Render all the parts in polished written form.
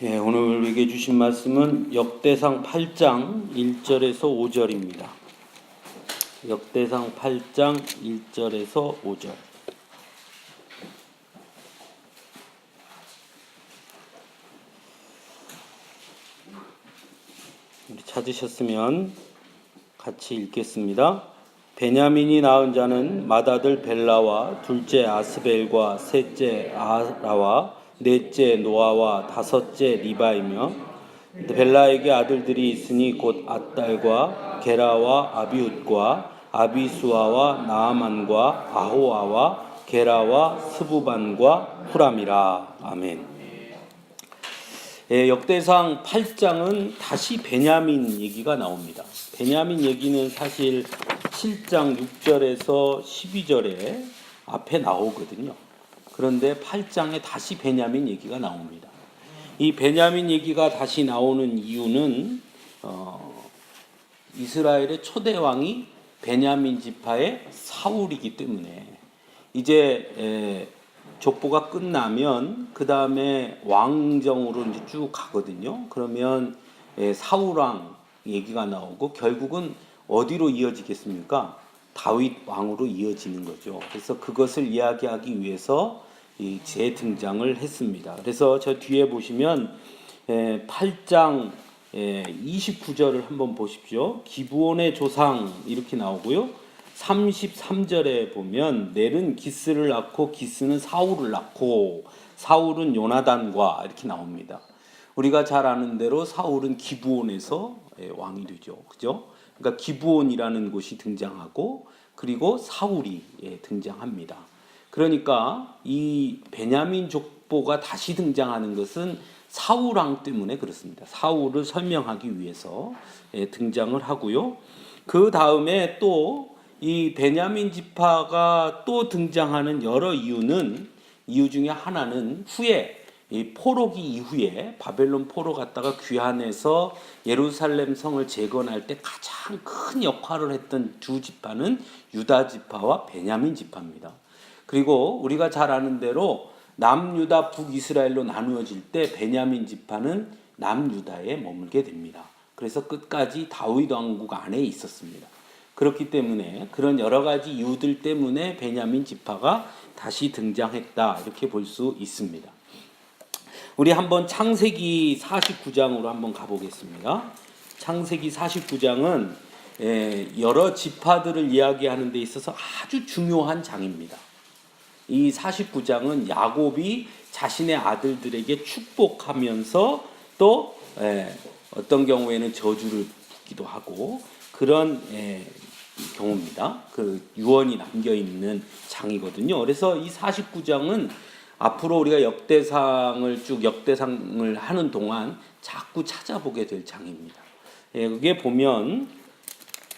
오늘 우리에게 주신 말씀은 역대상 8장 1절에서 5절입니다. 역대상 8장 1절에서 5절. 찾으셨으면 같이 읽겠습니다. 베냐민이 낳은 자는 맏아들 벨라와 둘째 아스벨과 셋째 아라와 넷째 노아와 다섯째 리바이며, 벨라에게 아들들이 있으니 곧 앗달과 게라와 아비웃과 아비수아와 나아만과 아호아와 게라와 스부반과 후람이라. 아멘. 역대상 8장은 다시 베냐민 얘기가 나옵니다. 베냐민 얘기는 사실 7장 6절에서 12절에 앞에 나오거든요. 그런데 8장에 다시 베냐민 얘기가 나옵니다. 이 베냐민 얘기가 다시 나오는 이유는 이스라엘의 초대 왕이 베냐민 지파의 사울이기 때문에, 이제 족보가 끝나면 그 다음에 왕정으로 이제 쭉 가거든요. 그러면 사울 왕 얘기가 나오고 결국은 어디로 이어지겠습니까? 다윗 왕으로 이어지는 거죠. 그래서 그것을 이야기하기 위해서 재등장을 했습니다. 그래서 저 뒤에 보시면 8장 29절을 한번 보십시오. 기브온의 조상 이렇게 나오고요. 33절에 보면 넬은 기스를 낳고 기스는 사울을 낳고 사울은 요나단과 이렇게 나옵니다. 우리가 잘 아는 대로 사울은 기브온에서 왕이 되죠. 그죠? 그러니까 기브온이라는 곳이 등장하고 그리고 사울이 등장합니다. 그러니까 이 베냐민 족보가 다시 등장하는 것은 사울 왕 때문에 그렇습니다. 사울을 설명하기 위해서 등장을 하고요. 그 다음에 또 이 베냐민 지파가 또 등장하는 여러 이유 중에 하나는 후에 이 포로기 이후에 바벨론 포로 갔다가 귀환해서 예루살렘 성을 재건할 때 가장 큰 역할을 했던 두 지파는 유다 지파와 베냐민 지파입니다. 그리고 우리가 잘 아는 대로 남유다 북이스라엘로 나누어질 때 베냐민 지파는 남유다에 머물게 됩니다. 그래서 끝까지 다윗 왕국 안에 있었습니다. 그렇기 때문에 그런 여러 가지 이유들 때문에 베냐민 지파가 다시 등장했다, 이렇게 볼 수 있습니다. 우리 한번 창세기 49장으로 한번 가보겠습니다. 창세기 49장은 여러 지파들을 이야기하는 데 있어서 아주 중요한 장입니다. 이 49장은 야곱이 자신의 아들들에게 축복하면서 또 어떤 경우에는 저주를 붙기도 하고 그런 경우입니다. 그 유언이 남겨 있는 장이거든요. 그래서 이 49장은 앞으로 우리가 역대상을 하는 동안 자꾸 찾아보게 될 장입니다. 그게 보면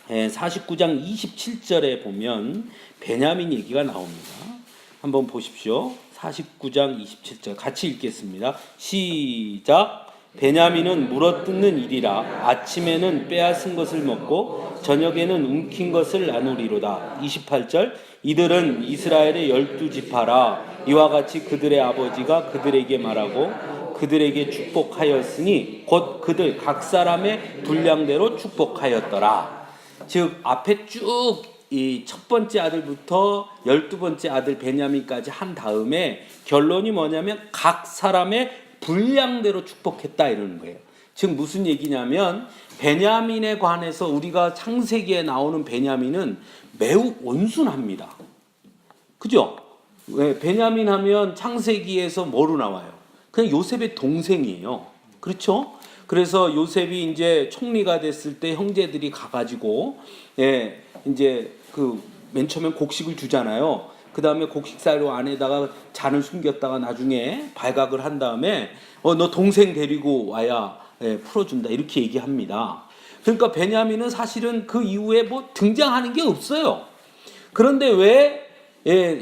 49장 27절에 보면 베냐민 얘기가 나옵니다. 한번 보십시오. 49장 27절 같이 읽겠습니다. 시작. 베냐민은 물어뜯는 일이라 아침에는 빼앗은 것을 먹고 저녁에는 움킨 것을 나누리로다. 28절. 이들은 이스라엘의 12지파라. 이와 같이 그들의 아버지가 그들에게 말하고 그들에게 축복하였으니 곧 그들 각 사람의 분량대로 축복하였더라. 즉 앞에 쭉 이 첫 번째 아들부터 12번째 아들 베냐민까지 한 다음에 결론이 뭐냐면 각 사람의 분량대로 축복했다, 이러는 거예요. 즉 무슨 얘기냐면 베냐민에 관해서 우리가 창세기에 나오는 베냐민은 매우 온순합니다. 그죠? 왜 베냐민 하면 창세기에서 뭐로 나와요? 그냥 요셉의 동생이에요. 그렇죠? 그래서 요셉이 이제 총리가 됐을 때 형제들이 가가지고 이제 그 맨 처음엔 곡식을 주잖아요. 그 다음에 곡식사료 안에다가 잔을 숨겼다가 나중에 발각을 한 다음에 너 동생 데리고 와야 풀어준다, 이렇게 얘기합니다. 그러니까 베냐민은 사실은 그 이후에 뭐 등장하는 게 없어요. 그런데 왜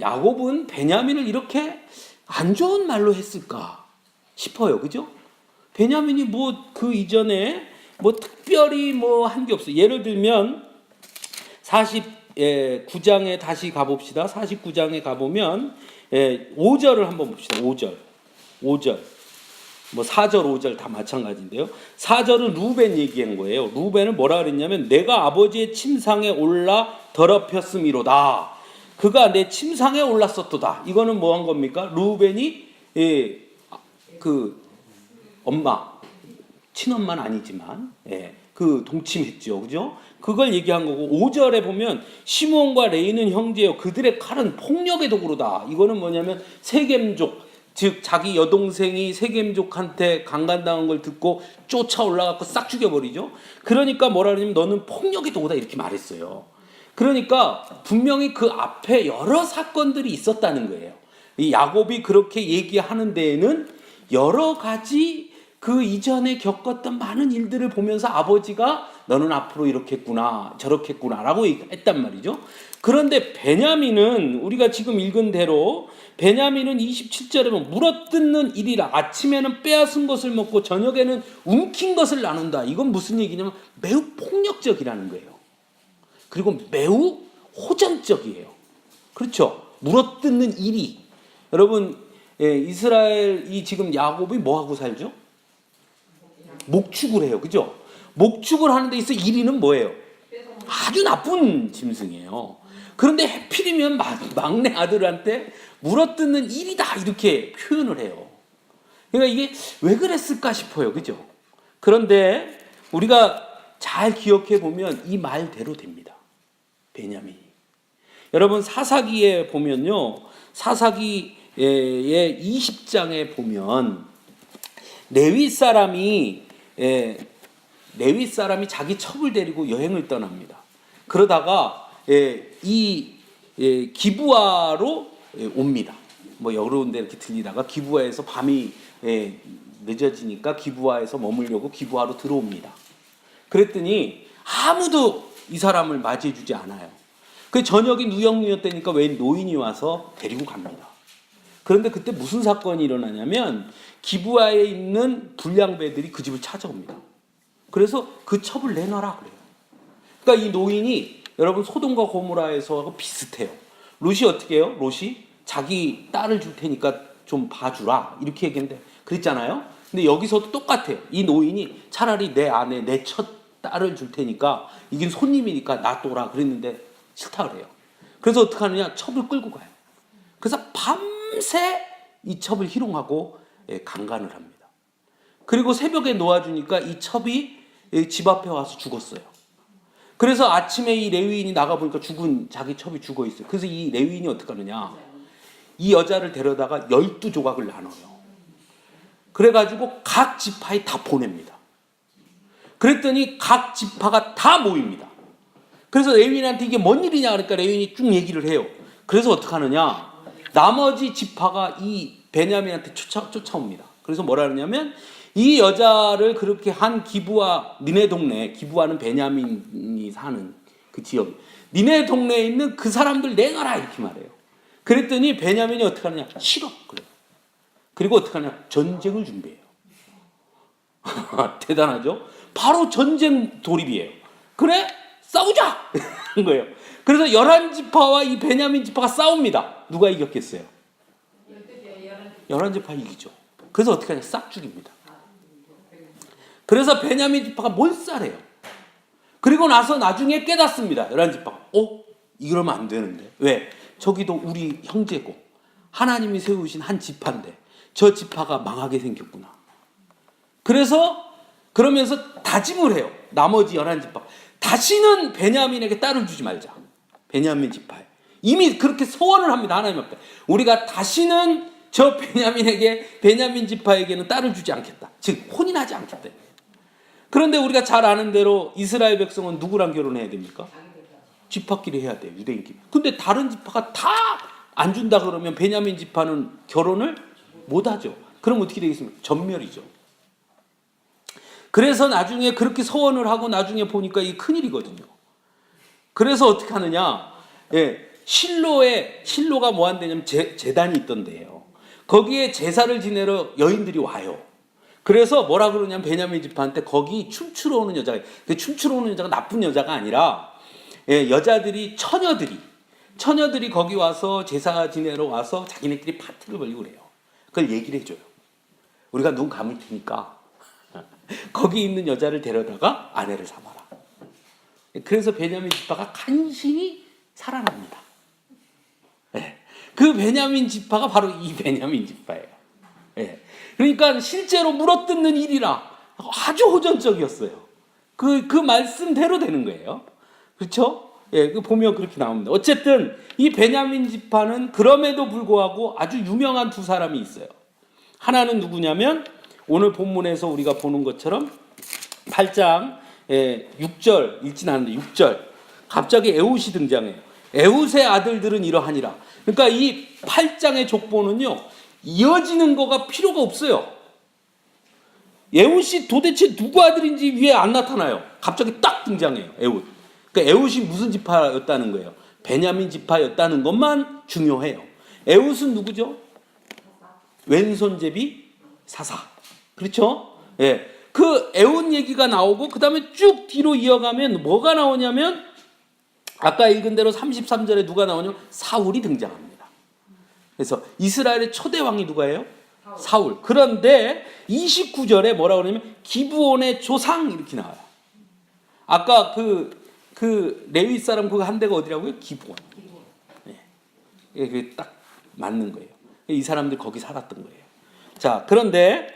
야곱은 베냐민을 이렇게 안 좋은 말로 했을까 싶어요. 그죠? 베냐민이 뭐 그 이전에 뭐 특별히 뭐 한 게 없어요. 예를 들면 49장에 다시 가봅시다. 49장에 가보면 5절을 한번 봅시다. 5절. 뭐 4절, 5절 다 마찬가지인데요. 4절은 루벤 얘기한 거예요. 루벤은 뭐라 그랬냐면 내가 아버지의 침상에 올라 더럽혔음이로다. 그가 내 침상에 올랐었도다. 이거는 뭐 한 겁니까? 루벤이 그 엄마, 친엄마는 아니지만 그 동침했죠. 그죠? 그걸 얘기한 거고 5절에 보면 시몬과 레위는 형제요 그들의 칼은 폭력의 도구로다. 이거는 뭐냐면 세겜족 즉 자기 여동생이 세겜족한테 강간당한 걸 듣고 쫓아 올라가고 싹 죽여버리죠. 그러니까 뭐라 그러냐면 너는 폭력의 도구다 이렇게 말했어요. 그러니까 분명히 그 앞에 여러 사건들이 있었다는 거예요. 이 야곱이 그렇게 얘기하는 데에는 여러 가지 그 이전에 겪었던 많은 일들을 보면서 아버지가 너는 앞으로 이렇겠구나 저렇겠구나 라고 했단 말이죠. 그런데 베냐민은 우리가 지금 읽은 대로 베냐민은 27절에 보면 물어뜯는 일이라 아침에는 빼앗은 것을 먹고 저녁에는 움킨 것을 나눈다. 이건 무슨 얘기냐면 매우 폭력적이라는 거예요. 그리고 매우 호전적이에요. 그렇죠? 물어뜯는 일이 여러분 이스라엘이 지금 야곱이 뭐하고 살죠? 목축을 해요. 그죠? 목축을 하는 데 있어 1위는 뭐예요? 아주 나쁜 짐승이에요. 그런데 해필이면 막내 아들한테 물어뜯는 1위다 이렇게 표현을 해요. 그러니까 이게 왜 그랬을까 싶어요. 그죠? 그런데 우리가 잘 기억해 보면 이 말대로 됩니다. 베냐민이. 여러분 사사기에 보면요. 사사기의 20장에 보면 레위 사람이 자기 첩을 데리고 여행을 떠납니다. 그러다가 이 기브아로 옵니다. 뭐 여러 군데 이렇게 들리다가 기브아에서 밤이 늦어지니까 기브아에서 머물려고 기브아로 들어옵니다. 그랬더니 아무도 이 사람을 맞이해주지 않아요. 그 저녁이 누영누였다니까 웬 노인이 와서 데리고 갑니다. 그런데 그때 무슨 사건이 일어나냐면 기브아에 있는 불량배들이 그 집을 찾아옵니다. 그래서 그 첩을 내놔라 그래요. 그러니까 이 노인이 여러분 소돔과 고모라에서하고 비슷해요. 롯이 어떻게 해요? 롯이 자기 딸을 줄 테니까 좀 봐주라 이렇게 얘기했는데 그랬잖아요. 근데 여기서도 똑같아요. 이 노인이 차라리 내 아내 내 첫 딸을 줄 테니까 이긴 손님이니까 놔둬라 그랬는데 싫다 그래요. 그래서 어떻게 하느냐? 첩을 끌고 가요. 그래서 밤새 이 첩을 희롱하고 강간을 합니다. 그리고 새벽에 놓아주니까 이 첩이 집 앞에 와서 죽었어요. 그래서 아침에 이 레위인이 나가보니까 죽은 자기 첩이 죽어 있어요. 그래서 이 레위인이 어떻게 하느냐? 이 여자를 데려다가 12조각을 나눠요. 그래가지고 각 지파에 다 보냅니다. 그랬더니 각 지파가 다 모입니다. 그래서 레위인한테 이게 뭔 일이냐 그러니까 레위인이 쭉 얘기를 해요. 그래서 어떻게 하느냐? 나머지 지파가 이 베냐민한테 쫓아옵니다. 그래서 뭐라 하냐면 이 여자를 그렇게 한 기브아, 니네 동네, 기브아는 베냐민이 사는 그 지역, 니네 동네에 있는 그 사람들 내놔라 이렇게 말해요. 그랬더니 베냐민이 어떻게 하느냐? 싫어. 그래요. 그리고 어떻게 하냐? 전쟁을 준비해요. 대단하죠? 바로 전쟁 돌입이에요. 그래? 싸우자! 한 거예요. 그래서 11지파와 이 베냐민 지파가 싸웁니다. 누가 이겼겠어요? 11지파 이기죠. 그래서 어떻게 하냐? 싹 죽입니다. 그래서 베냐민 지파가 몰살해요. 그리고 나서 나중에 깨닫습니다. 11지파가. 이러면 안 되는데. 왜? 저기도 우리 형제고 하나님이 세우신 한 지파인데 저 지파가 망하게 생겼구나. 그러면서 다짐을 해요. 나머지 11지파. 다시는 베냐민에게 딸을 주지 말자. 베냐민 지파에. 이미 그렇게 소원을 합니다. 하나님 앞에. 우리가 다시는 저 베냐민 지파에게는 딸을 주지 않겠다. 즉 혼인하지 않겠다. 그런데 우리가 잘 아는 대로 이스라엘 백성은 누구랑 결혼해야 됩니까? 지파끼리 해야 돼요. 유대인끼리. 근데 다른 지파가 다 안 준다 그러면 베냐민 지파는 결혼을 못하죠. 그럼 어떻게 되겠습니까? 전멸이죠. 그래서 나중에 그렇게 소원을 하고 나중에 보니까 이게 큰일이거든요. 그래서 어떻게 하느냐? 실로가 뭐 한대냐면 제단이 있던데요. 거기에 제사를 지내러 여인들이 와요. 그래서 뭐라 그러냐면 베냐민 지파한테 거기 춤추러 오는 여자가, 춤추러 오는 여자가 나쁜 여자가 아니라 여자들이 처녀들이 거기 와서 제사 지내러 와서 자기네끼리 파티를 벌리고 그래요. 그걸 얘기를 해줘요. 우리가 눈 감을 테니까 거기 있는 여자를 데려다가 아내를 삼아라. 그래서 베냐민 지파가 간신히 살아납니다. 예. 그 베냐민 지파가 바로 이 베냐민 지파예요. 예. 그러니까 실제로 물어뜯는 일이라 아주 호전적이었어요. 그 말씀대로 되는 거예요. 그렇죠? 예, 그 보면 그렇게 나옵니다. 어쨌든 이 베냐민 지파는 그럼에도 불구하고 아주 유명한 두 사람이 있어요. 하나는 누구냐면 오늘 본문에서 우리가 보는 것처럼 8장 6절 읽진 않는데 6절 갑자기 에훗이 등장해요. 에훗의 아들들은 이러하니라. 그러니까 이 8장의 족보는요 이어지는 거가 필요가 없어요. 에훗이 도대체 누구 아들인지 위에 안 나타나요. 갑자기 딱 등장해요. 에훗. 그러니까 에훗이 무슨 지파였다는 거예요. 베냐민 지파였다는 것만 중요해요. 에훗은 누구죠? 왼손잡이 사사. 그렇죠? 예. 그 에훗 얘기가 나오고 그 다음에 쭉 뒤로 이어가면 뭐가 나오냐면 아까 읽은 대로 33절에 누가 나오냐면 사울이 등장합니다. 그래서 이스라엘의 초대 왕이 누가예요? 사울. 그런데 29절에 뭐라고 그러냐면 기브온의 조상 이렇게 나와요. 아까 그 레위 사람 그 한 데가 어디라고요? 기브온. 네. 이게 딱 맞는 거예요. 이 사람들 거기 살았던 거예요. 자, 그런데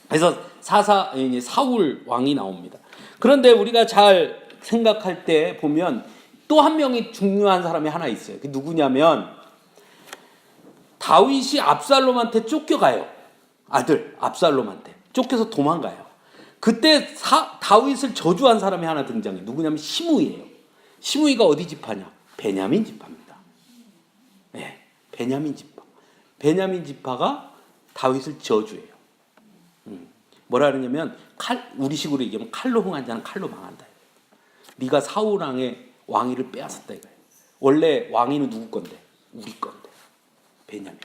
그래서 사울 왕이 나옵니다. 그런데 우리가 잘 생각할 때 보면 또 한 명이 중요한 사람이 하나 있어요. 그게 누구냐면 다윗이 압살롬한테 쫓겨가요. 아들 압살롬한테 쫓겨서 도망가요. 그때 다윗을 저주한 사람이 하나 등장해요. 누구냐면 시므이예요. 시므이가 어디 지파냐? 베냐민 지파입니다. 네, 베냐민 지파. 베냐민 지파가 다윗을 저주해요. 뭐라 그러냐면 우리식으로 얘기하면 칼로 흥한 자는 칼로 망한다. 네가 사울 왕의 왕위를 빼앗았다 이거예요. 원래 왕위는 누구 건데? 우리 건데. 베냐민.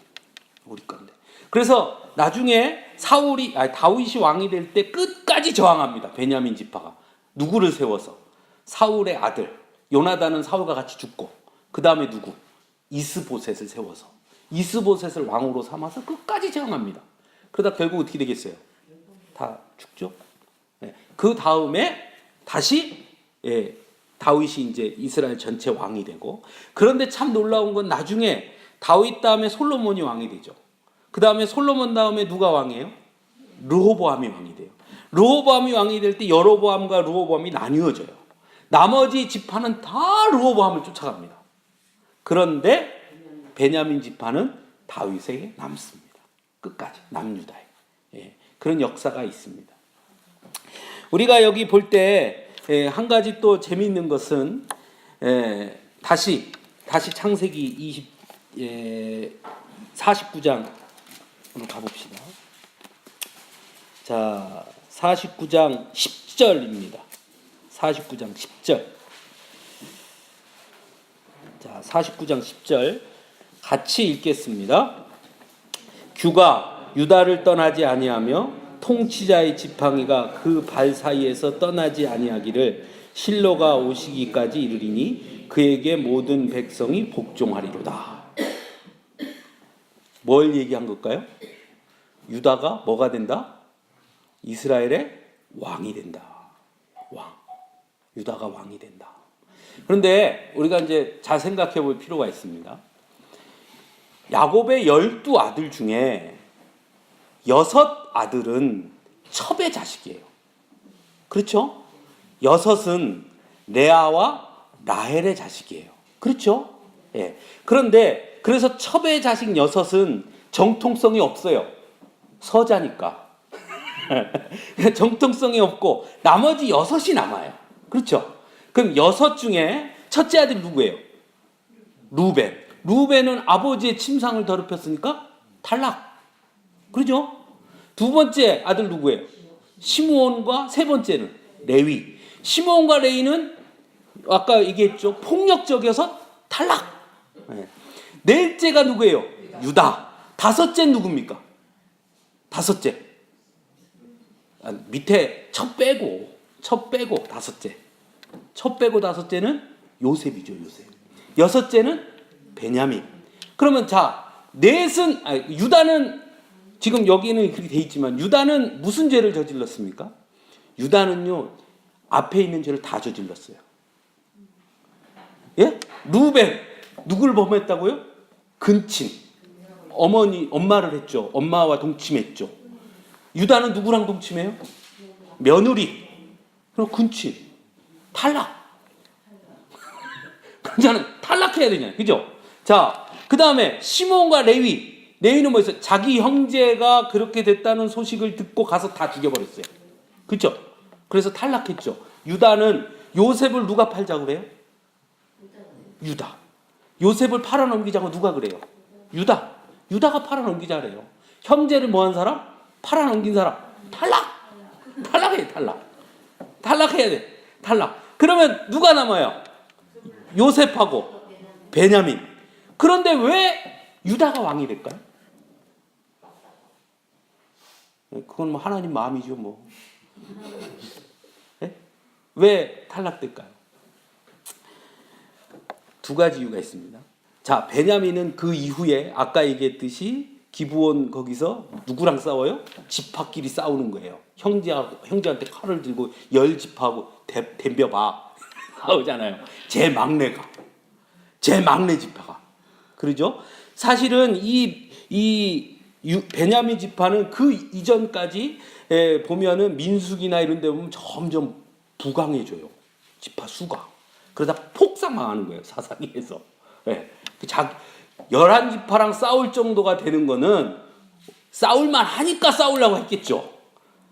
우리 건데. 그래서 나중에 다윗이 왕이 될 때 끝까지 저항합니다. 베냐민 지파가. 누구를 세워서? 사울의 아들. 요나단은 사울과 같이 죽고 그 다음에 누구? 이스보셋을 세워서 이스보셋을 왕으로 삼아서 끝까지 저항합니다. 그러다 결국 어떻게 되겠어요? 다 죽죠. 네. 그 다음에 다시 다윗이 이제 이스라엘 전체 왕이 되고 그런데 참 놀라운 건 나중에 다윗 다음에 솔로몬이 왕이 되죠. 그 다음에 솔로몬 다음에 누가 왕이에요? 르호보암이 왕이 돼요. 르호보암이 왕이 될 때 여로보암과 르호보암이 나뉘어져요. 나머지 지파는 다 르호보암을 쫓아갑니다. 그런데 베냐민 지파는 다윗에게 남습니다. 끝까지 남유다에. 예, 그런 역사가 있습니다. 우리가 여기 볼 때 한 가지 또 재미있는 것은 다시 창세기 49장으로 가봅시다. 자, 49장 10절입니다. 49장 10절. 자, 49장 10절 같이 읽겠습니다. 규가 유다를 떠나지 아니하며 통치자의 지팡이가 그 발 사이에서 떠나지 아니하기를 실로가 오시기까지 이르리니 그에게 모든 백성이 복종하리로다. 뭘 얘기한 걸까요? 유다가 뭐가 된다? 이스라엘의 왕이 된다. 왕. 유다가 왕이 된다. 그런데 우리가 이제 잘 생각해 볼 필요가 있습니다. 야곱의 12아들 중에 6아들은 첩의 자식이에요. 그렇죠? 6은 레아와 라헬의 자식이에요. 그렇죠? 예. 그런데 그래서 첩의 자식 6은 정통성이 없어요. 서자니까. 정통성이 없고 나머지 6이 남아요. 그렇죠? 그럼 6 중에 첫째 아들이 누구예요? 루벤. 루벤은 아버지의 침상을 더럽혔으니까 탈락. 그렇죠? 두 번째 아들 누구예요? 시므온과 세 번째는 레위. 시므온과 레위는 아까 얘기했죠. 폭력적이어서 탈락. 넷째가 누구예요? 유다. 다섯째는 누굽니까? 다섯째. 밑에 첫 빼고 다섯째. 첫 빼고 다섯째는 요셉이죠. 요셉. 여섯째는 베냐민. 그러면 자, 유다는 지금 여기는 그렇게 돼 있지만 유다는 무슨 죄를 저질렀습니까? 유다는요 앞에 있는 죄를 다 저질렀어요. 예? 루벤 누굴 범했다고요? 근친. 엄마를 했죠. 엄마와 동침했죠. 유다는 누구랑 동침해요? 며느리. 그리고 근친. 탈락. 그러자는 탈락해야 되잖아요. 그죠? 자, 그 다음에 시몬과 레위. 레위는 뭐였어요? 자기 형제가 그렇게 됐다는 소식을 듣고 가서 다 죽여버렸어요. 그죠? 그래서 탈락했죠. 유다는 요셉을 누가 팔자고 그래요? 유다. 요셉을 팔아넘기자고 누가 그래요? 유다. 유다가 팔아넘기자래요. 형제를 뭐한 사람? 팔아넘긴 사람. 탈락. 탈락해. 탈락. 탈락해야 돼. 탈락. 그러면 누가 남아요? 요셉하고 베냐민. 그런데 왜 유다가 왕이 될까요? 그건 뭐 하나님 마음이죠 뭐. 네? 왜 탈락될까요? 두 가지 이유가 있습니다. 자, 베냐민은 그 이후에 아까 얘기했듯이 기브온 거기서 누구랑 싸워요? 지파끼리 싸우는 거예요. 형제한테 칼을 들고 열 지파하고 덤벼봐 싸우잖아요. 제 막내 지파가 그러죠. 사실은 이 베냐민 지파는 그 이전까지 보면은 민수기나 이런 데 보면 점점 부강해져요. 지파 수가. 그러다 폭삭 망하는 거예요. 사사기에서. 예. 11지파랑 싸울 정도가 되는 거는 싸울만 하니까 싸우려고 했겠죠.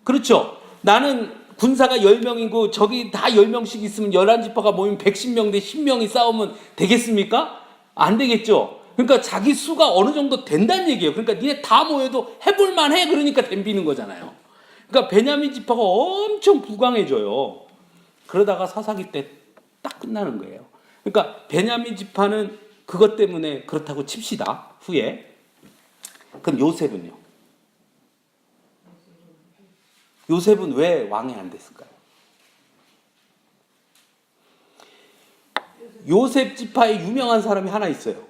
그렇죠. 나는 군사가 10명이고 저기 다 10명씩 있으면 11지파가 모이면 110명 대 10명이 싸우면 되겠습니까? 안 되겠죠. 그러니까 자기 수가 어느 정도 된다는 얘기예요. 그러니까 니네 다 모여도 해볼만 해. 그러니까 덤비는 거잖아요. 그러니까 베냐민 지파가 엄청 부강해져요. 그러다가 사사기 때 딱 끝나는 거예요. 그러니까 베냐민 지파는 그것 때문에 그렇다고 칩시다. 후에. 그럼 요셉은요? 요셉은 왜 왕이 안 됐을까요? 요셉 지파에 유명한 사람이 하나 있어요.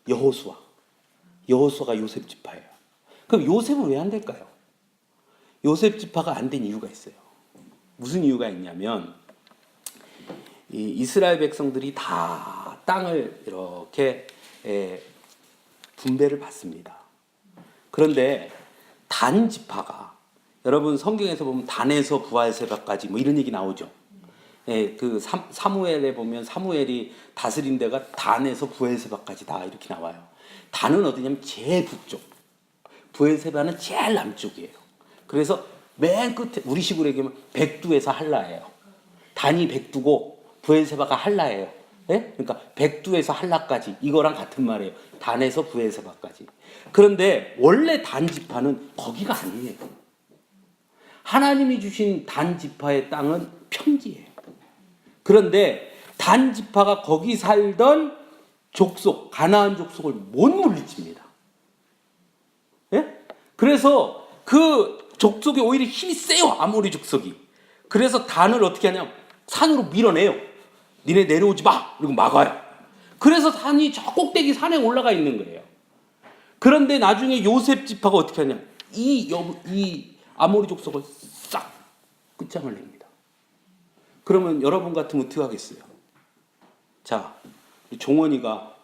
여호수아. 여호수아가 요셉 지파예요. 그럼 요셉은 왜 안 될까요? 요셉 지파가 안 된 이유가 있어요. 무슨 이유가 있냐면 이 이스라엘 백성들이 다 땅을 이렇게 분배를 받습니다. 그런데 단 지파가 여러분 성경에서 보면 단에서 부할세바까지 뭐 이런 얘기 나오죠. 그 사무엘에 보면 사무엘이 다스린 데가 단에서 부엘세바까지다 이렇게 나와요. 단은 어디냐면 제일 북쪽, 부엘세바는 제일 남쪽이에요. 그래서 맨 끝에 우리식으로 얘기하면 백두에서 한라예요. 단이 백두고 부엘세바가 한라예요. 예? 그러니까 백두에서 한라까지 이거랑 같은 말이에요. 단에서 부엘세바까지. 그런데 원래 단 지파는 거기가 아니에요. 하나님이 주신 단 지파의 땅은 평지예요. 그런데 단 지파가 거기 살던 족속, 가나안 족속을 못 물리칩니다. 예? 그래서 그 족속이 오히려 힘이 세요. 아모리 족속이. 그래서 단을 어떻게 하냐? 산으로 밀어내요. 니네 내려오지 마! 그리고 막아요. 그래서 산이 저 꼭대기 산에 올라가 있는 거예요. 그런데 나중에 요셉 지파가 어떻게 하냐? 이 아모리 족속을 싹 끝장을 냅니다. 그러면 여러분 같으면 어떻게 하겠어요? 자, 주원이가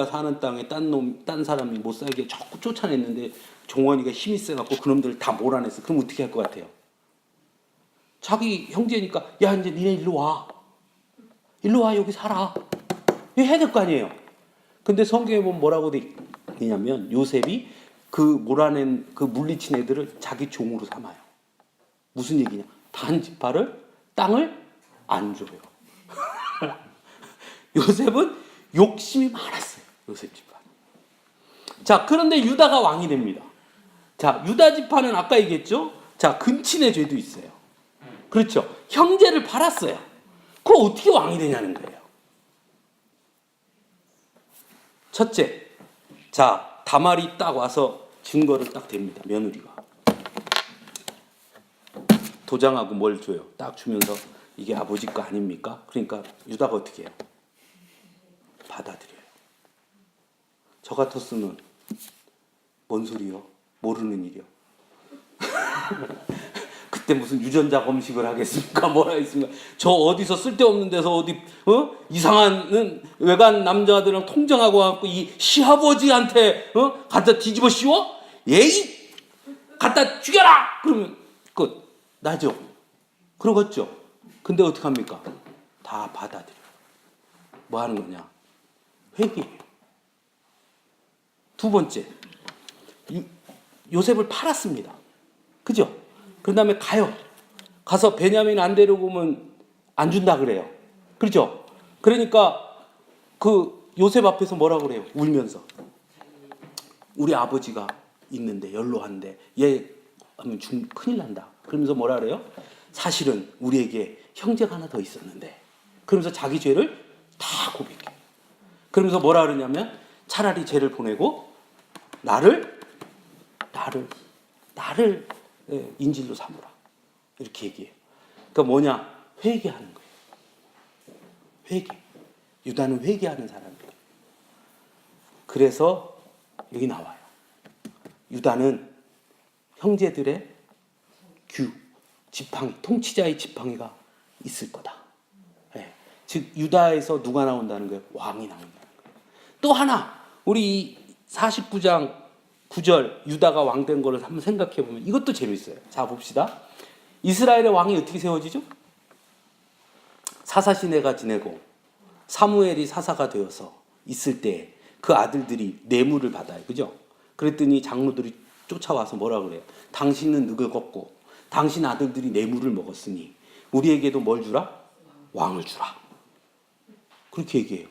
사는 땅에 딴 사람이 못 살게 자꾸 쫓아냈는데 종원이가 힘이 세갖고 그놈들을 다 몰아냈어. 그럼 어떻게 할 것 같아요? 자기 형제니까 야 이제 니네 일로 와. 일로 와 여기 살아. 이거 해야 될 거 아니에요. 근데 성경에 보면 뭐라고 돼 있냐면 요셉이 그 몰아낸 그 물리친 애들을 자기 종으로 삼아요. 무슨 얘기냐? 단 지파를 땅을 안 줘요. 요셉은 욕심이 많았어요. 요셉 지파. 자, 그런데 유다가 왕이 됩니다. 자, 유다 지파는 아까 얘기했죠? 자, 근친의 죄도 있어요. 그렇죠. 형제를 팔았어요. 그거 어떻게 왕이 되냐는 거예요. 첫째, 자, 다말이 딱 와서 증거를 딱 댑니다. 며느리가. 도장하고 뭘 줘요. 딱 주면서 이게 아버지 거 아닙니까? 그러니까 유다가 어떻게 해요? 받아들여요. 저 같았으면 뭔 소리요? 모르는 일이요. 그때 무슨 유전자 검식을 하겠습니까? 뭐라 했습니까? 저 어디서 쓸데없는 데서 어디 이상한 외간 남자들이랑 통정하고 갖고 이 시아버지한테 갖다 뒤집어 씌워? 예이 갖다 죽여라! 그러면 끝. 나죠. 그러겠죠. 근데 어떻게 합니까? 다 받아들여. 뭐 하는 거냐? 회개해요. 두 번째, 요셉을 팔았습니다. 그죠? 그 다음에 가서 베냐민 안 데려오면 안 준다 그래요. 그렇죠? 그러니까 그 요셉 앞에서 뭐라 그래요? 울면서. 우리 아버지가 있는데 연로한데 얘 하면 큰일 난다. 그러면서 뭐라 그래요? 사실은 우리에게 형제가 하나 더 있었는데. 그러면서 자기 죄를 다 고백해요. 그러면서 뭐라 그러냐면 차라리 죄를 보내고 나를 인질로 삼으라. 이렇게 얘기해요. 그러니까 뭐냐? 회개하는 거예요. 회개. 유다는 회개하는 사람이에요. 그래서 여기 나와요. 유다는 형제들의 지팡이, 통치자의 지팡이가 있을 거다. 네. 즉 유다에서 누가 나온다는 거예요? 왕이 나온다는 거예요. 또 하나 우리 49장 9절 유다가 왕 된 거를 한번 생각해 보면 이것도 재밌어요. 자 봅시다. 이스라엘의 왕이 어떻게 세워지죠? 사사시내가 지내고 사무엘이 사사가 되어서 있을 때 그 아들들이 뇌물을 받아요. 그죠? 그랬더니 장로들이 쫓아와서 뭐라 그래요? 당신은 늑을 걷고 당신 아들들이 뇌물을 먹었으니 우리에게도 뭘 주라? 왕을 주라. 그렇게 얘기해요.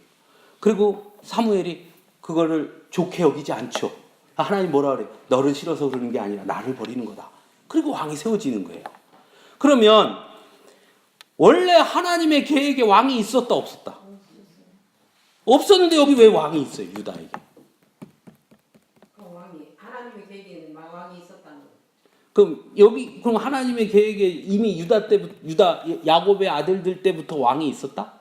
그리고 사무엘이 그거를 좋게 여기지 않죠. 하나님 뭐라 그래요? 너를 싫어서 그러는 게 아니라 나를 버리는 거다. 그리고 왕이 세워지는 거예요. 그러면 원래 하나님의 계획에 왕이 있었다 없었다? 없었는데 여기 왜 왕이 있어요? 유다에게. 하나님의 계획에는 왕이 있었다는 거예요. 그럼 하나님의 계획에 이미 유다 야곱의 아들들 때부터 왕이 있었다?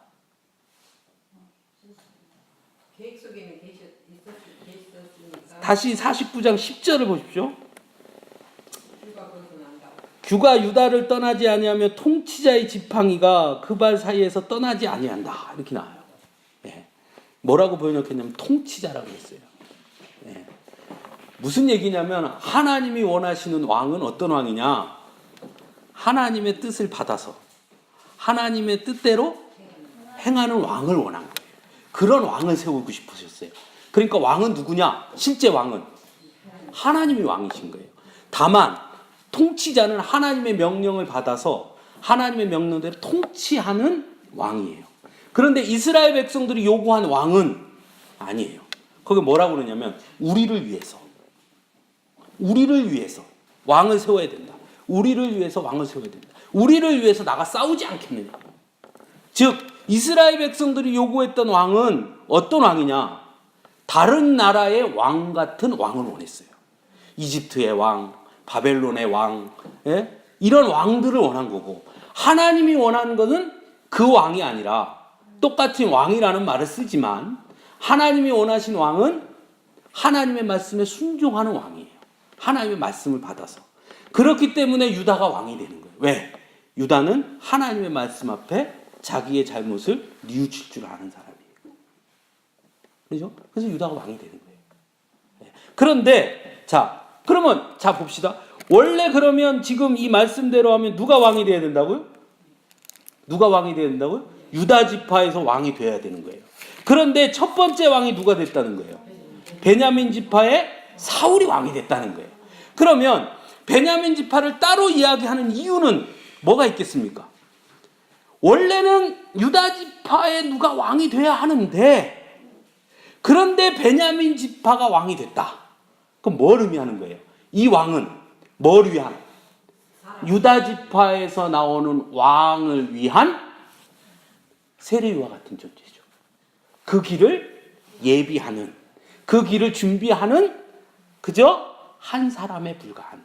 계획 속에는 있었으니까. 다시 49장 10절을 보십시오. 규가 유다를 떠나지 아니하며 통치자의 지팡이가 그 발 사이에서 떠나지 아니한다. 이렇게 나와요. 예. 뭐라고 번역했냐면 통치자라고 했어요. 예. 무슨 얘기냐면 하나님이 원하시는 왕은 어떤 왕이냐? 하나님의 뜻을 받아서 하나님의 뜻대로 행하는 왕을 원한 거예요. 그런 왕을 세우고 싶으셨어요. 그러니까 왕은 누구냐? 실제 왕은 하나님이 왕이신 거예요. 다만 통치자는 하나님의 명령을 받아서 하나님의 명령대로 통치하는 왕이에요. 그런데 이스라엘 백성들이 요구한 왕은 아니에요. 거기 뭐라고 그러냐면 우리를 위해서 왕을 세워야 된다. 우리를 위해서 왕을 세워야 된다. 우리를 위해서 나가 싸우지 않겠느냐. 즉 이스라엘 백성들이 요구했던 왕은 어떤 왕이냐? 다른 나라의 왕 같은 왕을 원했어요. 이집트의 왕, 바벨론의 왕, 예? 이런 왕들을 원한 거고 하나님이 원하는 것은 그 왕이 아니라 똑같은 왕이라는 말을 쓰지만 하나님이 원하신 왕은 하나님의 말씀에 순종하는 왕이에요. 하나님의 말씀을 받아서. 그렇기 때문에 유다가 왕이 되는 거예요. 왜? 유다는 하나님의 말씀 앞에 자기의 잘못을 뉘우칠 줄 아는 사람이에요. 그렇죠? 그래서 유다가 왕이 되는 거예요. 그런데 그러면 봅시다. 원래 그러면 지금 이 말씀대로 하면 누가 왕이 돼야 된다고요? 누가 왕이 돼야 된다고요? 유다 지파에서 왕이 돼야 되는 거예요. 그런데 첫 번째 왕이 누가 됐다는 거예요? 베냐민 지파의 사울이 왕이 됐다는 거예요. 그러면 베냐민 지파를 따로 이야기하는 이유는 뭐가 있겠습니까? 원래는 유다 지파에 누가 왕이 돼야 하는데 그런데 베냐민 지파가 왕이 됐다. 그럼 뭘 의미하는 거예요? 이 왕은 뭘 위한? 유다 지파에서 나오는 왕을 위한 세례요와 같은 존재죠. 그 길을 예비하는, 그 길을 준비하는 그저 한 사람에 불과한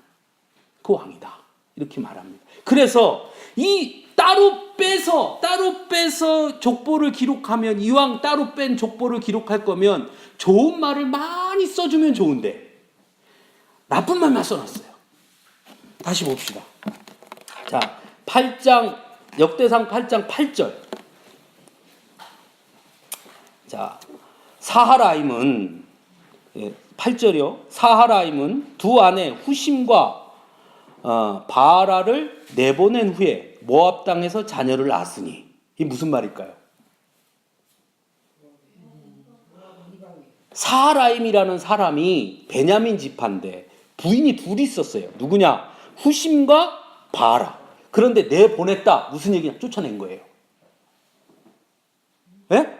그 왕이다. 이렇게 말합니다. 그래서 이 따로 빼서 족보를 기록하면 이 왕 따로 뺀 족보를 기록할 거면 좋은 말을 많이 써주면 좋은데 나쁜 말만 써놨어요. 다시 봅시다. 자, 8장 역대상 8장 8절. 자, 사하라임은 8절이요. 사하라임은 두 아내 후심과 바라를 내보낸 후에 모압 땅에서 자녀를 낳았으니. 이게 무슨 말일까요? 사하라임이라는 사람이 베냐민 지파인데 부인이 둘이 있었어요. 누구냐? 후심과 바라. 그런데 내보냈다. 무슨 얘기냐? 쫓아낸 거예요. 예?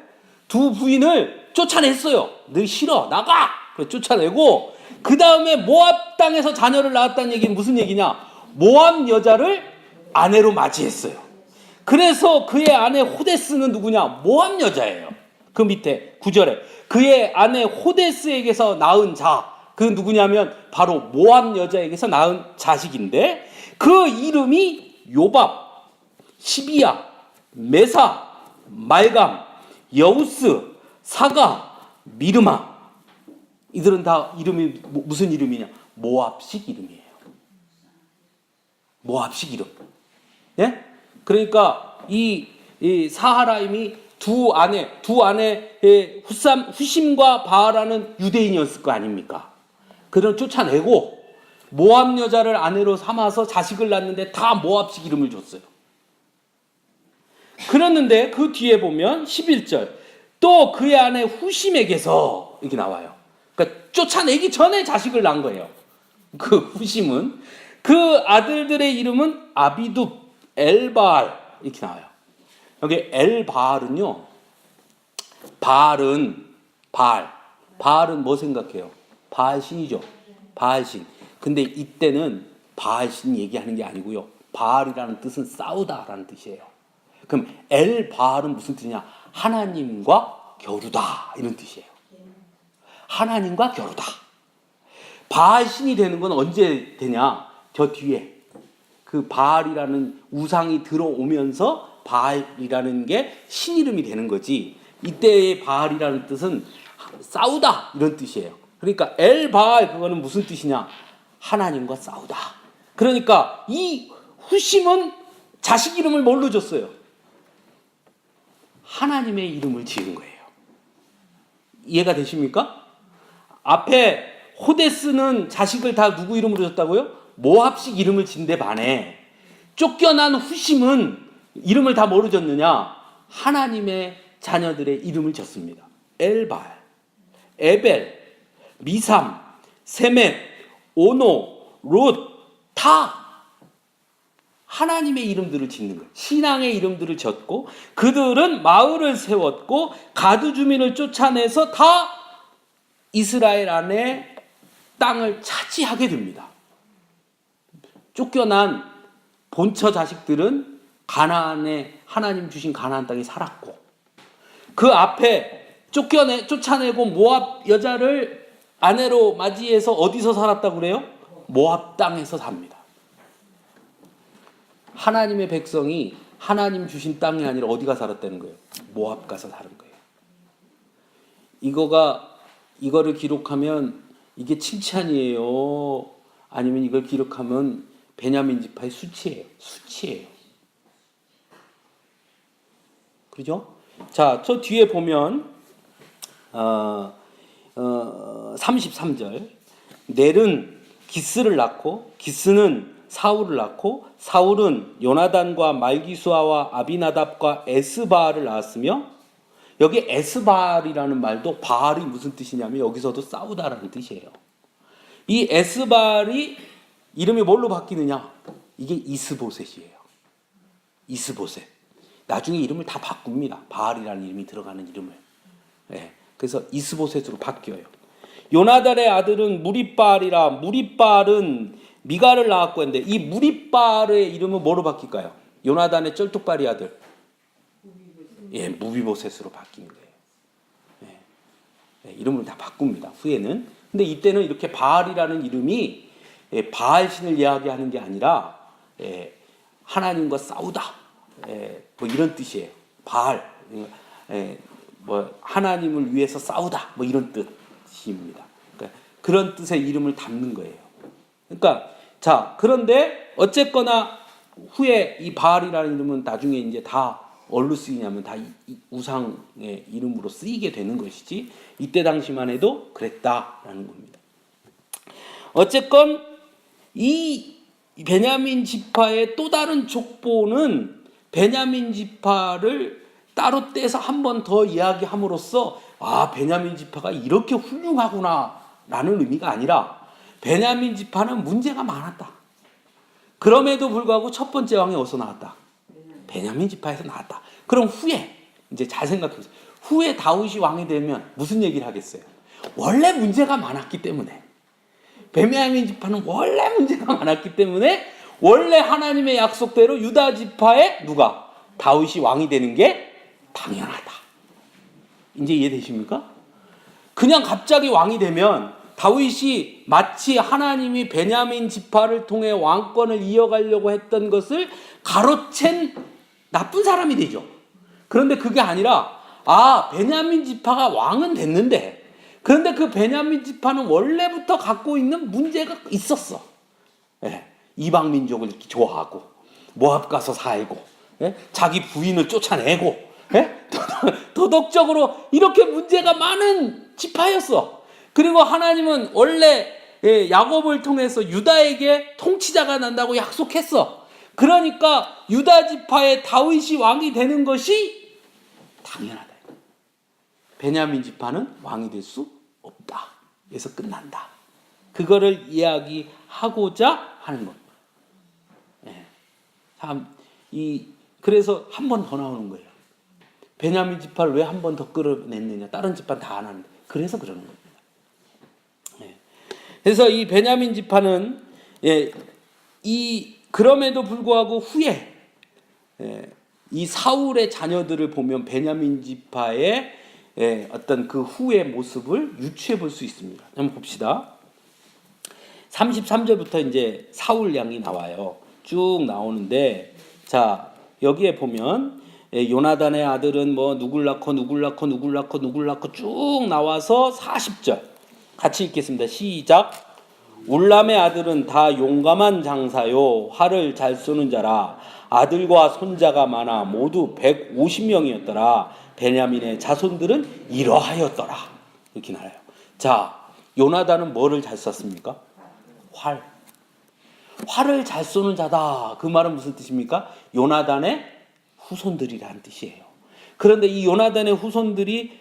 두 부인을 쫓아냈어요. 너 싫어. 나가! 그래서 쫓아내고 그 다음에 모압 땅에서 자녀를 낳았다는 얘기는 무슨 얘기냐? 모압 여자를 아내로 맞이했어요. 그래서 그의 아내 호데스는 누구냐? 모압 여자예요. 그 밑에 9절에 그의 아내 호데스에게서 낳은 자, 그 누구냐면 바로 모압 여자에게서 낳은 자식인데 그 이름이 요밥, 시비야, 메사, 말감, 여우스, 사가, 미르마. 이들은 다 이름이 무슨 이름이냐? 모압식 이름이에요. 모압식 이름. 예? 그러니까 이 사하라임이 두 아내의 후심과 바라는 유대인이었을 거 아닙니까? 그들을 쫓아내고 모압 여자를 아내로 삼아서 자식을 낳는데 다 모압식 이름을 줬어요. 그랬는데 그 뒤에 보면 11절 또 그의 아내 후심에게서 이렇게 나와요. 그러니까 쫓아내기 전에 자식을 낳은 거예요. 그 후심은 그 아들들의 이름은 아비둡, 엘바알 이렇게 나와요. 여기 엘바알은요. 바알은 뭐 생각해요? 바알신이죠. 바알신. 근데 이때는 바알신 얘기하는 게 아니고요. 바알이라는 뜻은 싸우다라는 뜻이에요. 그럼 엘바알은 무슨 뜻이냐? 하나님과 겨루다 이런 뜻이에요. 하나님과 겨루다. 바알신이 되는 건 언제 되냐? 저 뒤에 그 바알이라는 우상이 들어오면서 바알이라는 게 신이름이 되는 거지. 이때의 바알이라는 뜻은 싸우다 이런 뜻이에요. 그러니까 엘바알 그거는 무슨 뜻이냐? 하나님과 싸우다. 그러니까 이 후심은 자식 이름을 뭘로 줬어요? 하나님의 이름을 지은 거예요. 이해가 되십니까? 앞에 호데스는 자식을 다 누구 이름으로 줬다고요? 모압식 이름을 진데 반해 쫓겨난 후심은 이름을 다 뭐로 줬느냐? 하나님의 자녀들의 이름을 줬습니다. 엘발, 에벨, 미삼, 세멧, 오노, 롯, 다 하나님의 이름들을 짓는 거예요. 신앙의 이름들을 졌고 그들은 마을을 세웠고 가드 주민을 쫓아내서 다 이스라엘 안에 땅을 차지하게 됩니다. 쫓겨난 본처 자식들은 가나안에 하나님 주신 가나안 땅에 살았고 그 앞에 쫓아내고 모압 여자를 아내로 맞이해서 어디서 살았다고 그래요? 모압 땅에서 삽니다. 하나님의 백성이 하나님 주신 땅이 아니라 어디가 살았다는 거예요? 모압 가서 사는 거예요. 이거를 기록하면 이게 칭찬이에요? 아니면 이걸 기록하면 베냐민 지파의 수치예요. 그죠? 자, 저 뒤에 보면 33절 넬은 기스를 낳고 기스는 사울을 낳고 사울은 요나단과 말기수아와 아비나답과 에스바알을 낳았으며 여기 에스바알이라는 말도 바알이 무슨 뜻이냐면 여기서도 싸우다라는 뜻이에요. 이 에스바알이 이름이 뭘로 바뀌느냐? 이게 이스보셋이에요. 이스보셋. 나중에 이름을 다 바꿉니다. 바알이라는 이름이 들어가는 이름을. 네. 그래서 이스보셋으로 바뀌어요. 요나단의 아들은 무리바알이라 무리바알은 미가를 낳았고 했는데 이 무리바알의 이름은 뭐로 바뀔까요? 요나단의 쩔뚝발이 아들. 예, 무비보셋으로 바뀐 거예요. 예. 예, 이름을 다 바꿉니다. 후에는. 근데 이때는 이렇게 바알이라는 이름이 바알신을 이야기하는 게 아니라 하나님과 싸우다. 뭐 이런 뜻이에요. 바알. 뭐 하나님을 위해서 싸우다. 뭐 이런 뜻입니다. 그러니까 그런 뜻의 이름을 담는 거예요. 그러니까 자, 그런데 어쨌거나 후에 이 바알이라는 이름은 나중에 이제 다 뭘로 쓰이냐면 다 이 우상의 이름으로 쓰이게 되는 것이지 이때 당시만 해도 그랬다라는 겁니다. 어쨌건 이 베냐민 지파의 또 다른 족보는 베냐민 지파를 따로 떼서 한 번 더 이야기함으로써 아, 베냐민 지파가 이렇게 훌륭하구나 라는 의미가 아니라 베냐민 지파는 문제가 많았다. 그럼에도 불구하고 첫 번째 왕이 어디서 나왔다? 베냐민 지파에서 나왔다. 그럼 후에 이제 잘 생각해보세요. 후에 다윗이 왕이 되면 무슨 얘기를 하겠어요? 원래 문제가 많았기 때문에 베냐민 지파는 원래 문제가 많았기 때문에 원래 하나님의 약속대로 유다 지파에 누가? 다윗이 왕이 되는 게 당연하다. 이제 이해되십니까? 그냥 갑자기 왕이 되면 다윗이 마치 하나님이 베냐민 지파를 통해 왕권을 이어가려고 했던 것을 가로챈 나쁜 사람이 되죠. 그런데 그게 아니라 아, 베냐민 지파가 왕은 됐는데 그런데 그 베냐민 지파는 원래부터 갖고 있는 문제가 있었어. 예, 이방 민족을 이렇게 좋아하고 모압 가서 살고 예, 자기 부인을 쫓아내고 예? 도덕적으로 이렇게 문제가 많은 지파였어. 그리고 하나님은 원래 야곱을 통해서 유다에게 통치자가 난다고 약속했어. 그러니까 유다 지파의 다윗이 왕이 되는 것이 당연하다. 베냐민 지파는 왕이 될 수 없다. 그래서 끝난다. 그거를 이야기하고자 하는 겁니다. 그래서 한 번 더 나오는 거예요. 베냐민 지파를 왜 한 번 더 끌어냈느냐. 다른 지파는 다 안 하는데. 그래서 그러는 겁니다. 그래서 이 베냐민 지파는 그럼에도 불구하고 후에 이 사울의 자녀들을 보면 베냐민 지파의 어떤 그 후의 모습을 유추해 볼 수 있습니다. 한번 봅시다. 33절부터 이제 사울 양이 나와요. 쭉 나오는데 자, 여기에 보면 요나단의 아들은 뭐 누굴 낳고 쭉 나와서 40절 같이 읽겠습니다. 시작. 울람의 아들은 다 용감한 장사요 활을 잘 쏘는 자라. 아들과 손자가 많아 모두 150명이었더라. 베냐민의 자손들은 이러하였더라. 이렇게 나와요. 자, 요나단은 뭐를 잘 쐈습니까? 활을 잘 쏘는 자다. 그 말은 무슨 뜻입니까? 요나단의 후손들이라는 뜻이에요. 그런데 이 요나단의 후손들이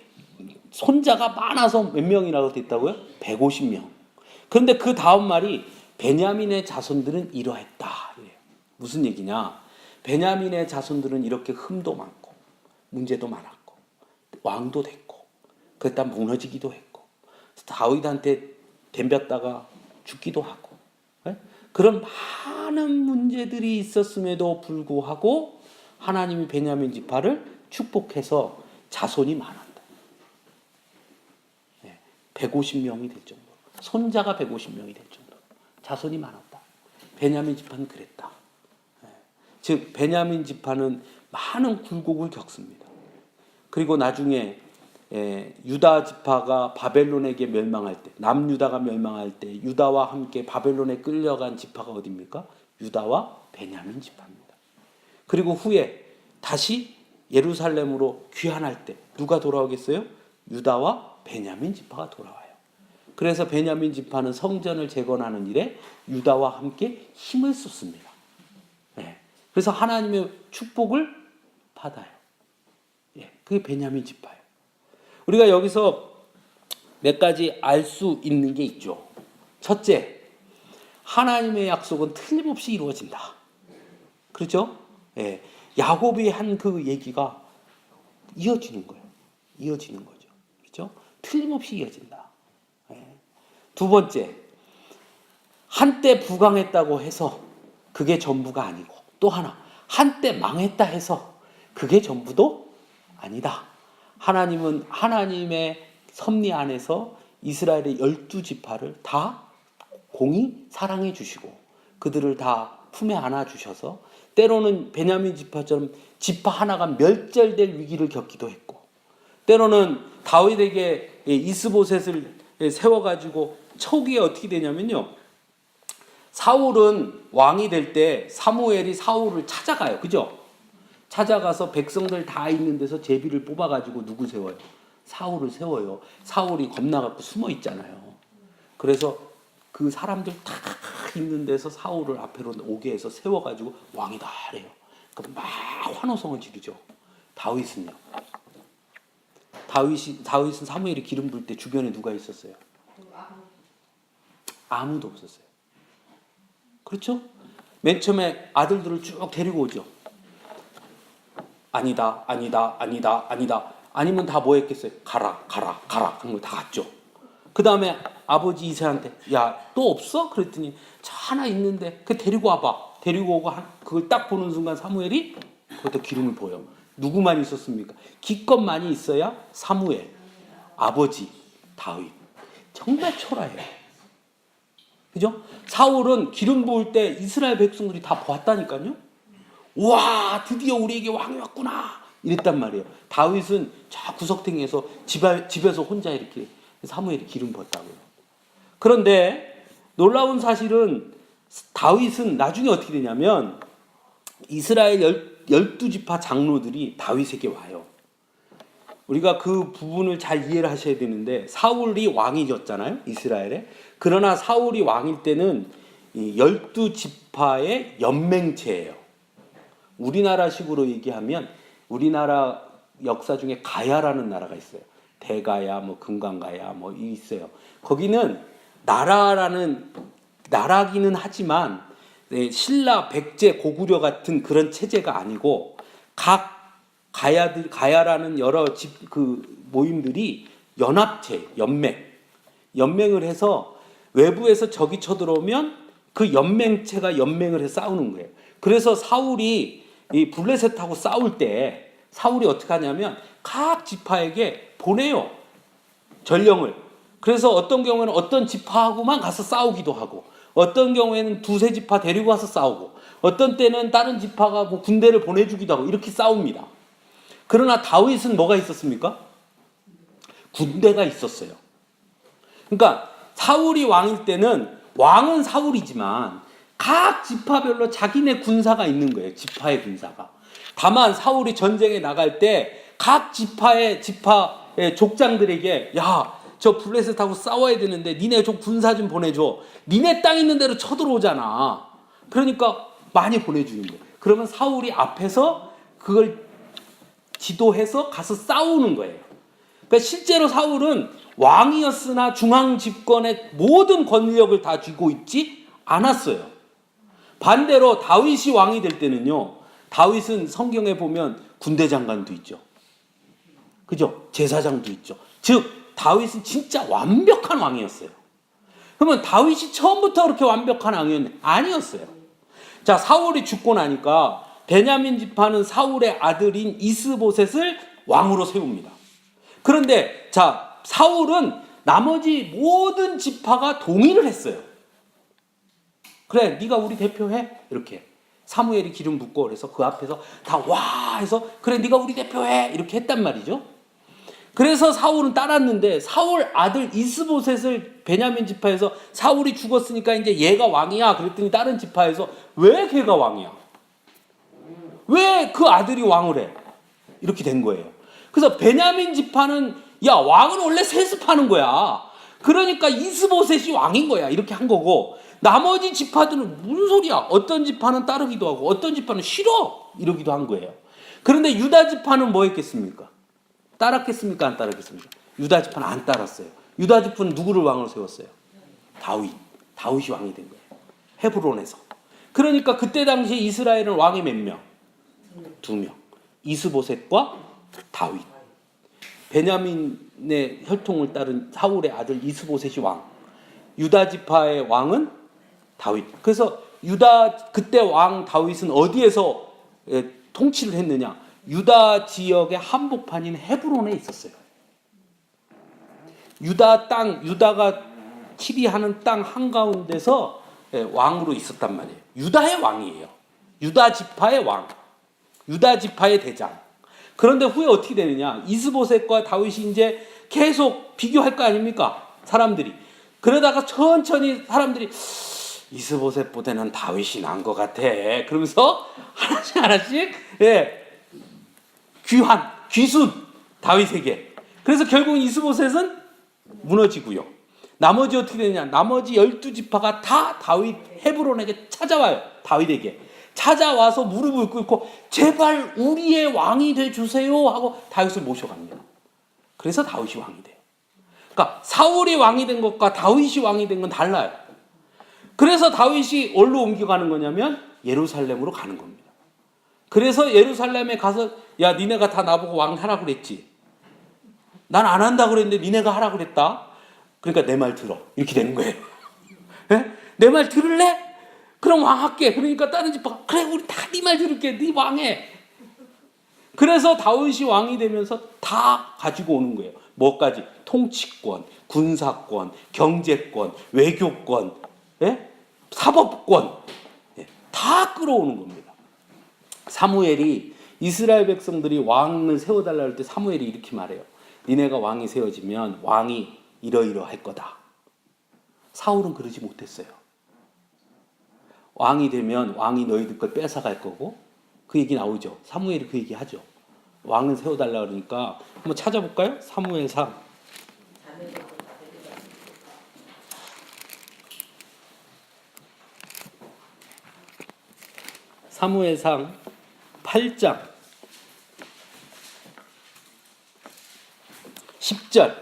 손자가 많아서 몇 명이라고 됐다고요? 150명. 그런데 그 다음 말이 베냐민의 자손들은 이러했다. 무슨 얘기냐? 베냐민의 자손들은 이렇게 흠도 많고 문제도 많았고 왕도 됐고 그랬다 무너지기도 했고 다윗한테 덤볐다가 죽기도 하고 그런 많은 문제들이 있었음에도 불구하고 하나님이 베냐민 지파를 축복해서 자손이 많았다. 150명이 될 정도. 손자가 150명이 될 정도. 자손이 많았다. 베냐민 지파는 그랬다. 즉 베냐민 지파는 많은 굴곡을 겪습니다. 그리고 나중에 유다 지파가 바벨론에게 멸망할 때, 남유다가 멸망할 때 유다와 함께 바벨론에 끌려간 지파가 어디입니까? 유다와 베냐민 지파입니다. 그리고 후에 다시 예루살렘으로 귀환할 때 누가 돌아오겠어요? 유다와 베냐민 지파가 돌아와요. 그래서 베냐민 지파는 성전을 재건하는 일에 유다와 함께 힘을 쏟습니다. 그래서 하나님의 축복을 받아요. 그게 베냐민 지파예요. 우리가 여기서 몇 가지 알 수 있는 게 있죠. 첫째, 하나님의 약속은 틀림없이 이루어진다. 그렇죠? 야곱이 한 그 얘기가 이어지는 거예요. 이어지는 거죠. 그렇죠? 틀림없이 이어진다. 두 번째, 한때 부강했다고 해서 그게 전부가 아니고 또 하나, 한때 망했다 해서 그게 전부도 아니다. 하나님은 하나님의 섭리 안에서 이스라엘의 12지파를 다 공히 사랑해 주시고 그들을 다 품에 안아 주셔서 때로는 베냐민 지파처럼 지파 하나가 멸절될 위기를 겪기도 했고 때로는 다윗에게 이스보셋을 세워가지고 초기에 어떻게 되냐면요. 사울은 왕이 될 때 사무엘이 사울을 찾아가요. 그죠? 찾아가서 백성들 다 있는 데서 제비를 뽑아가지고 누구 세워요? 사울을 세워요. 사울이 겁나갖고 숨어 있잖아요. 그래서 그 사람들 다 있는 데서 사울을 앞으로 오게 해서 세워가지고 왕이다 그래요. 그럼 막 환호성을 지르죠. 다윗은요? 다윗은 사무엘이 기름 부을 때 주변에 누가 있었어요? 아무도 없었어요. 그렇죠? 맨 처음에 아들들을 쭉 데리고 오죠. 아니다, 아니다, 아니다, 아니다. 아니면 다 뭐 했겠어요? 가라, 가라, 가라. 한 거 다 갔죠. 그 다음에 아버지 이세한테 야, 또 없어? 그랬더니 저 하나 있는데 그 데리고 와봐. 데리고 오고 그걸 딱 보는 순간 사무엘이 그것도 기름을 보여. 누구만 있었습니까? 기껏 많이 있어야 사무엘, 아버지, 다윗. 정말 초라해요. 그죠? 사울은 기름 부을 때 이스라엘 백성들이 다 보았다니까요. 와, 드디어 우리에게 왕이 왔구나 이랬단 말이에요. 다윗은 저 구석탱이에서 집에서 혼자 이렇게 사무엘이 기름 부었다고요. 그런데 놀라운 사실은 다윗은 나중에 어떻게 되냐면 이스라엘 12지파 장로들이 다윗에게 와요. 우리가 그 부분을 잘 이해를 하셔야 되는데 사울이 왕이었잖아요. 이스라엘에. 그러나 사울이 왕일 때는 12지파의 연맹체예요. 우리나라식으로 얘기하면 우리나라 역사 중에 가야라는 나라가 있어요. 대가야, 뭐 금강가야, 뭐 있어요. 거기는 나라기는 하지만 신라, 백제, 고구려 같은 그런 체제가 아니고 각 가야라는 여러 모임들이 연합체, 연맹을 해서 외부에서 적이 쳐들어오면 그 연맹체가 연맹을 해서 싸우는 거예요. 그래서 사울이 이 블레셋하고 싸울 때 사울이 어떻게 하냐면 각 지파에게 보내요. 전령을. 그래서 어떤 경우에는 어떤 지파하고만 가서 싸우기도 하고 어떤 경우에는 두세 지파 데리고 가서 싸우고 어떤 때는 다른 지파가 뭐 군대를 보내주기도 하고 이렇게 싸웁니다. 그러나 다윗은 뭐가 있었습니까? 군대가 있었어요. 그러니까 사울이 왕일 때는 왕은 사울이지만 각 지파별로 자기네 군사가 있는 거예요. 지파의 군사가. 다만 사울이 전쟁에 나갈 때 각 지파의 족장들에게 야, 저 블레셋하고 싸워야 되는데 니네 좀 군사 좀 보내줘. 니네 땅 있는 데로 쳐들어오잖아. 그러니까 많이 보내주는 거예요. 그러면 사울이 앞에서 그걸 지도해서 가서 싸우는 거예요. 그러니까 실제로 사울은 왕이었으나 중앙 집권의 모든 권력을 다 쥐고 있지 않았어요. 반대로 다윗이 왕이 될 때는요. 다윗은 성경에 보면 군대 장관도 있죠. 그죠? 제사장도 있죠. 즉 다윗은 진짜 완벽한 왕이었어요. 그러면 다윗이 처음부터 그렇게 완벽한 왕이었나요? 아니었어요. 자, 사울이 죽고 나니까 베냐민 지파는 사울의 아들인 이스보셋을 왕으로 세웁니다. 그런데 자, 사울은 나머지 모든 지파가 동의를 했어요. 그래, 네가 우리 대표해. 이렇게 사무엘이 기름 붓고 그래서 그 앞에서 다 와 해서 그래, 네가 우리 대표해. 이렇게 했단 말이죠. 그래서 사울은 따랐는데 사울 아들 이스보셋을 베냐민 지파에서 사울이 죽었으니까 이제 얘가 왕이야. 그랬더니 다른 지파에서 왜 걔가 왕이야? 왜 그 아들이 왕을 해? 이렇게 된 거예요. 그래서 베냐민 지파는 야, 왕은 원래 세습하는 거야. 그러니까 이스보셋이 왕인 거야. 이렇게 한 거고 나머지 지파들은 무슨 소리야? 어떤 지파는 따르기도 하고 어떤 지파는 싫어. 이러기도 한 거예요. 그런데 유다 지파는 뭐 했겠습니까? 따랐겠습니까? 안 따랐겠습니까? 유다 지파는 안 따랐어요. 유다 지파는 누구를 왕으로 세웠어요? 다윗이 왕이 된 거예요. 헤브론에서. 그러니까 그때 당시에 이스라엘은 왕이 몇 명? 2명. 이스보셋과 다윗. 베냐민의 혈통을 따른 사울의 아들 이스보셋이 왕. 유다 지파의 왕은 다윗. 그래서 그때 왕 다윗은 어디에서 통치를 했느냐? 유다 지역의 한복판인 헤브론에 있었어요. 유다가 치리하는 땅 한가운데서 왕으로 있었단 말이에요. 유다의 왕이에요. 유다 지파의 왕. 유다 지파의 대장. 그런데 후에 어떻게 되느냐? 이스보셋과 다윗이 이제 계속 비교할 거 아닙니까? 사람들이. 그러다가 천천히 사람들이 이스보셋보다는 다윗이 나은 것 같아. 그러면서 하나씩 귀한 귀순 다윗에게. 그래서 결국 이스보셋은 무너지고요. 나머지 어떻게 되냐? 나머지 12지파가 다 다윗 헤브론에게 찾아와요. 다윗에게 찾아와서 무릎을 꿇고 제발 우리의 왕이 돼 주세요 하고 다윗을 모셔갑니다. 그래서 다윗이 왕이 돼요. 그러니까 사울이 왕이 된 것과 다윗이 왕이 된 건 달라요. 그래서 다윗이 어디로 옮겨가는 거냐면 예루살렘으로 가는 겁니다. 그래서 예루살렘에 가서 야 니네가 다 나보고 왕 하라 그랬지. 난 안 한다 그랬는데 니네가 하라 그랬다. 그러니까 내 말 들어. 이렇게 되는 거예요. 내 말 들을래? 그럼 왕 할게. 그러니까 다른 집파가 그래 우리 다 네 말 들을게. 네 왕해. 그래서 다윗이 왕이 되면서 다 가지고 오는 거예요. 뭐까지? 통치권, 군사권, 경제권, 외교권, 사법권 다 끌어오는 겁니다. 사무엘이 이스라엘 백성들이 왕을 세워달라 할 때 사무엘이 이렇게 말해요. 니네가 왕이 세워지면 왕이 이러이러할 거다. 사울은 그러지 못했어요. 왕이 되면 왕이 너희들 걸 뺏어갈 거고 그 얘기 나오죠. 사무엘이 그 얘기 하죠. 왕을 세워달라 그러니까 한번 찾아볼까요? 사무엘상 사무엘상 8장 10절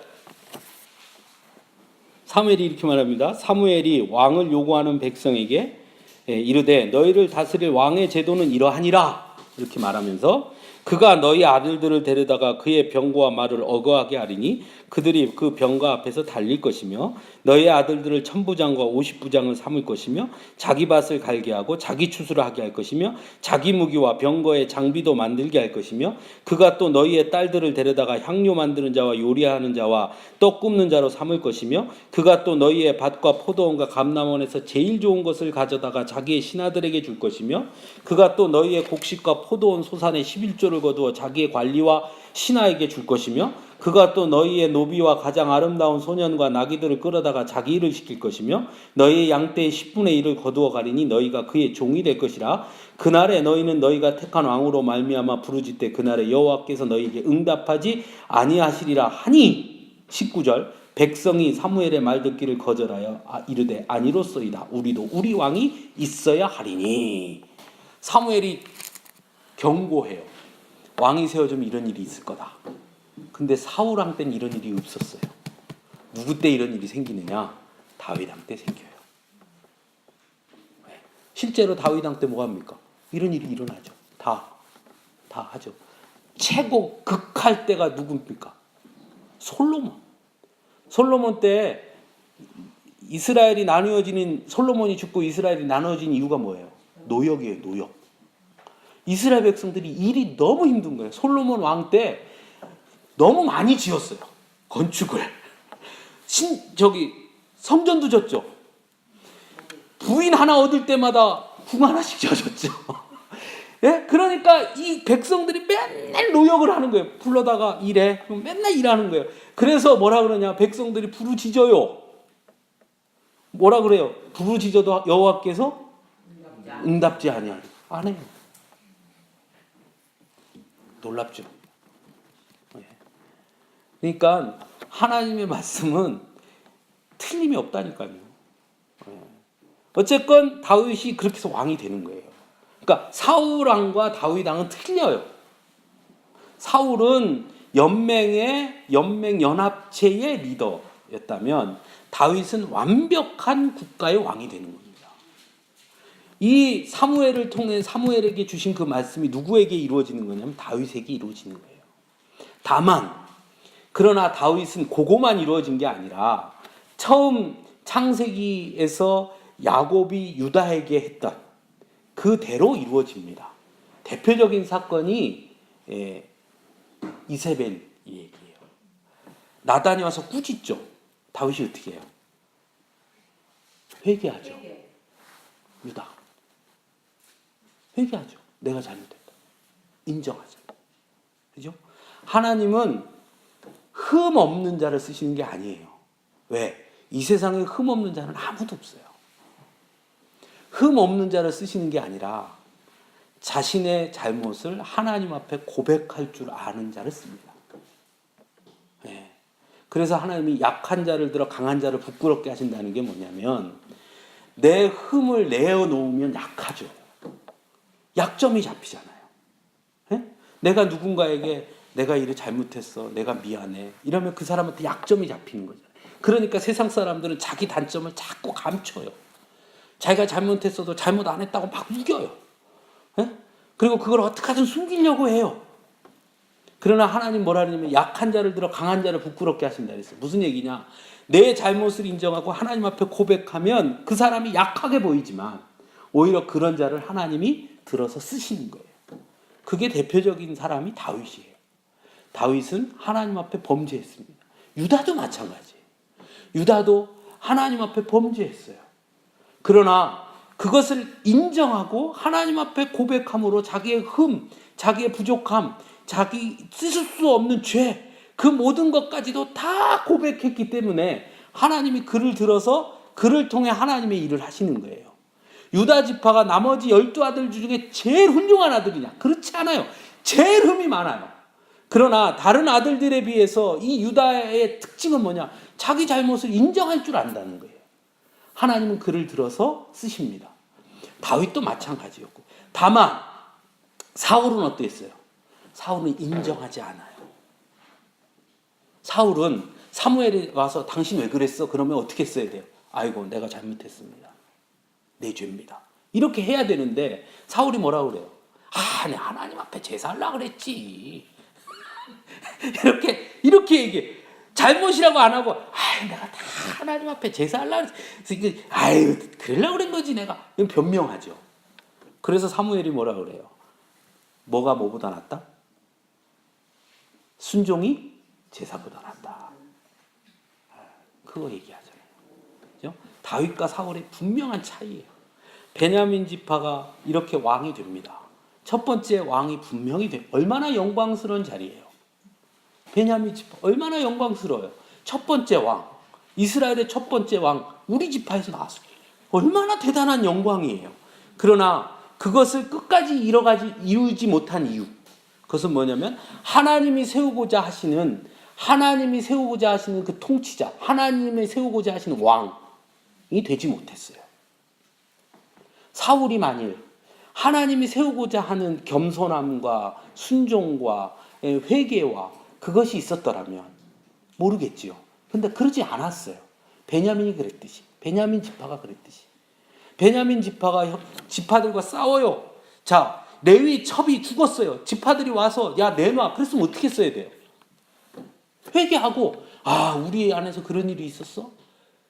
사무엘이 이렇게 말합니다. 사무엘이 왕을 요구하는 백성에게 이르되 너희를 다스릴 왕의 제도는 이러하니라 이렇게 말하면서 그가 너희 아들들을 데려다가 그의 병거와 말을 어거하게 하리니 그들이 그 병거 앞에서 달릴 것이며 너희 아들들을 천부장과 50부장을 삼을 것이며 자기 밭을 갈게 하고 자기 추수를 하게 할 것이며 자기 무기와 병거의 장비도 만들게 할 것이며 그가 또 너희의 딸들을 데려다가 향료 만드는 자와 요리하는 자와 떡 굽는 자로 삼을 것이며 그가 또 너희의 밭과 포도원과 감람원에서 제일 좋은 것을 가져다가 자기의 신하들에게 줄 것이며 그가 또 너희의 곡식과 포도원 소산의 11조를 거두어 자기의 관리와 신하에게 줄 것이며 그가 또 너희의 노비와 가장 아름다운 소년과 나귀들을 끌어다가 자기 일을 시킬 것이며 너희의 양떼의 10분의 1을 거두어 가리니 너희가 그의 종이 될 것이라. 그날에 너희는 너희가 택한 왕으로 말미암아 부르짖되 그날에 여호와께서 너희에게 응답하지 아니하시리라 하니 19절 백성이 사무엘의 말 듣기를 거절하여 이르되 아니로소이다. 우리도 우리 왕이 있어야 하리니. 사무엘이 경고해요. 왕이 세워지면 이런 일이 있을 거다. 근데 사울 왕 때는 이런 일이 없었어요. 누구 때 이런 일이 생기느냐? 다윗 왕 때 생겨요. 실제로 다윗 왕 때 뭐가 합니까? 이런 일이 일어나죠. 다 하죠. 최고 극할 때가 누굽니까? 솔로몬 때 이스라엘이 나누어지는 솔로몬이 죽고 이스라엘이 나누어진 이유가 뭐예요? 노역이에요. 노역. 이스라엘 백성들이 일이 너무 힘든 거예요. 솔로몬 왕 때 너무 많이 지었어요. 건축을. 성전도 졌죠. 부인 하나 얻을 때마다 궁 하나씩 지어줬죠. 예? 그러니까 이 백성들이 맨날 노역을 하는 거예요. 불러다가 일해. 그럼 맨날 일하는 거예요. 그래서 뭐라 그러냐? 백성들이 부르짖어요. 뭐라 그래요? 부르짖어도 여호와께서 응답지 아니하리. 안 해요. 놀랍죠. 그러니까 하나님의 말씀은 틀림이 없다니까요. 어쨌건 다윗이 그렇게 해서 왕이 되는 거예요. 그러니까 사울 왕과 다윗 왕은 틀려요. 사울은 연맹 연합체의 리더였다면 다윗은 완벽한 국가의 왕이 되는 겁니다. 이 사무엘을 통해 사무엘에게 주신 그 말씀이 누구에게 이루어지는 거냐면 다윗에게 이루어지는 거예요. 다만 그러나 다윗은 그거만 이루어진 게 아니라 처음 창세기에서 야곱이 유다에게 했던 그대로 이루어집니다. 대표적인 사건이 이세벨 얘기예요. 나단이 와서 꾸짖죠. 다윗이 어떻게 해요? 회개하죠. 유다. 회개하죠. 내가 잘못했다. 인정하죠. 그죠? 하나님은 흠 없는 자를 쓰시는 게 아니에요. 왜? 이 세상에 흠 없는 자는 아무도 없어요. 흠 없는 자를 쓰시는 게 아니라 자신의 잘못을 하나님 앞에 고백할 줄 아는 자를 씁니다. 예. 그래서 하나님이 약한 자를 들어 강한 자를 부끄럽게 하신다는 게 뭐냐면 내 흠을 내어놓으면 약하죠. 약점이 잡히잖아요. 예? 내가 누군가에게 내가 이래 잘못했어, 내가 미안해 이러면 그 사람한테 약점이 잡히는 거죠. 그러니까 세상 사람들은 자기 단점을 자꾸 감춰요. 자기가 잘못했어도 잘못 안 했다고 막 우겨요. 예? 그리고 그걸 어떻게든 숨기려고 해요. 그러나 하나님 뭐라 그러냐면 약한 자를 들어 강한 자를 부끄럽게 하신다 그랬어요. 무슨 얘기냐? 내 잘못을 인정하고 하나님 앞에 고백하면 그 사람이 약하게 보이지만 오히려 그런 자를 하나님이 들어서 쓰시는 거예요. 그게 대표적인 사람이 다윗이에요. 다윗은 하나님 앞에 범죄했습니다. 유다도 마찬가지예요. 유다도 하나님 앞에 범죄했어요. 그러나 그것을 인정하고 하나님 앞에 고백함으로 자기의 흠, 자기의 부족함, 자기 씻을 수 없는 죄, 그 모든 것까지도 다 고백했기 때문에 하나님이 그를 들어서 그를 통해 하나님의 일을 하시는 거예요. 유다 지파가 나머지 12아들 중에 제일 훌륭한 아들이냐? 그렇지 않아요. 제일 흠이 많아요. 그러나 다른 아들들에 비해서 이 유다의 특징은 뭐냐? 자기 잘못을 인정할 줄 안다는 거예요. 하나님은 그를 들어서 쓰십니다. 다윗도 마찬가지였고. 다만 사울은 어땠어요? 사울은 인정하지 않아요. 사울은 사무엘이 와서 당신 왜 그랬어? 그러면 어떻게 써야 돼요? 아이고 내가 잘못했습니다. 내 죄입니다. 이렇게 해야 되는데 사울이 뭐라고 그래요? 아니 하나님 앞에 제사하려고 그랬지. 이렇게 얘기해. 잘못이라고 안 하고 내가 다 하나님 앞에 제사하려고 그랬지. 그러려고 그런 거지 내가. 이건 변명하죠. 그래서 사무엘이 뭐라고 그래요? 뭐가 뭐보다 낫다? 순종이 제사보다 낫다. 그거 얘기하잖아요. 그죠? 다윗과 사울의 분명한 차이예요. 베냐민 지파가 이렇게 왕이 됩니다. 첫 번째 왕이 분명히 돼요. 얼마나 영광스러운 자리예요. 베냐민 지파 얼마나 영광스러워요. 첫 번째 왕, 이스라엘의 첫 번째 왕, 우리 지파에서 나왔어요. 얼마나 대단한 영광이에요. 그러나 그것을 끝까지 이루지 못한 이유, 그것은 뭐냐면 하나님이 세우고자 하시는 그 통치자, 하나님이 세우고자 하시는 왕이 되지 못했어요. 사울이 만일 하나님이 세우고자 하는 겸손함과 순종과 회개와 그것이 있었더라면 모르겠지요. 근데 그러지 않았어요. 베냐민이 그랬듯이, 베냐민 지파가 그랬듯이. 베냐민 지파가 지파들과 싸워요. 자, 레위 첩이 죽었어요. 지파들이 와서 야 내놔. 그랬으면 어떻게 써야 돼요? 회개하고 우리 안에서 그런 일이 있었어?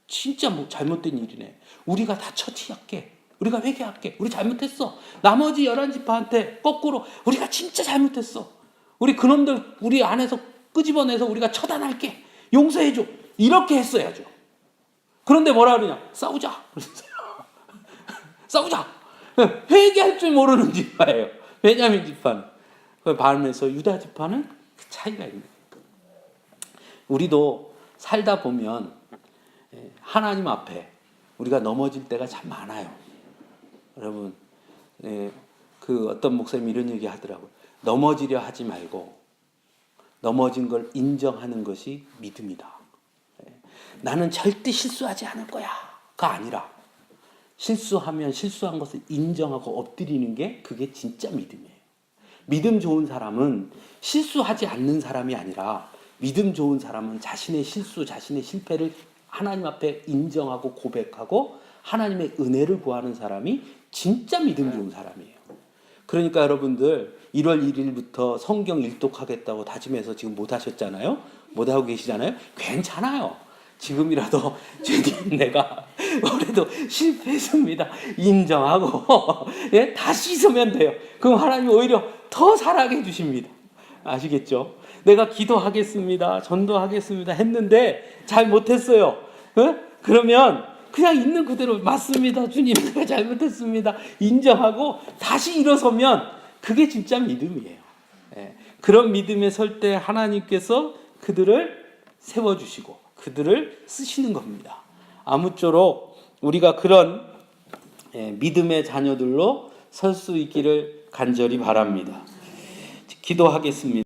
진짜 뭐 잘못된 일이네. 우리가 다 처치할게. 우리가 회개할게. 우리 잘못했어. 나머지 11지파한테 거꾸로 우리가 진짜 잘못했어. 우리 그놈들 우리 안에서 끄집어내서 우리가 처단할게. 용서해줘. 이렇게 했어야죠. 그런데 뭐라 그러냐? 싸우자. 싸우자. 회개할 줄 모르는 지파예요. 베냐민 지파는. 반면에서 유다 지파는 그 차이가 있는 거예요. 우리도 살다 보면 하나님 앞에 우리가 넘어질 때가 참 많아요. 여러분, 그 어떤 목사님이 이런 얘기 하더라고요. 넘어지려 하지 말고 넘어진 걸 인정하는 것이 믿음이다. 나는 절대 실수하지 않을 거야가 아니라 실수하면 실수한 것을 인정하고 엎드리는 게 그게 진짜 믿음이에요. 믿음 좋은 사람은 실수하지 않는 사람이 아니라 믿음 좋은 사람은 자신의 실수, 자신의 실패를 하나님 앞에 인정하고 고백하고 하나님의 은혜를 구하는 사람이 진짜 믿음 좋은 사람이에요. 그러니까 여러분들 1월 1일부터 성경 일독하겠다고 다짐해서 지금 못 하셨잖아요. 못 하고 계시잖아요. 괜찮아요. 지금이라도 주님 내가 올해도 실패했습니다. 인정하고 다시 씻으면 돼요. 그럼 하나님이 오히려 더 사랑해 주십니다. 아시겠죠? 내가 기도하겠습니다. 전도하겠습니다. 했는데 잘 못했어요. 그러면 그냥 있는 그대로 맞습니다. 주님 내가 잘못했습니다. 인정하고 다시 일어서면 그게 진짜 믿음이에요. 그런 믿음에 설 때 하나님께서 그들을 세워주시고 그들을 쓰시는 겁니다. 아무쪼록 우리가 그런 믿음의 자녀들로 설 수 있기를 간절히 바랍니다. 기도하겠습니다.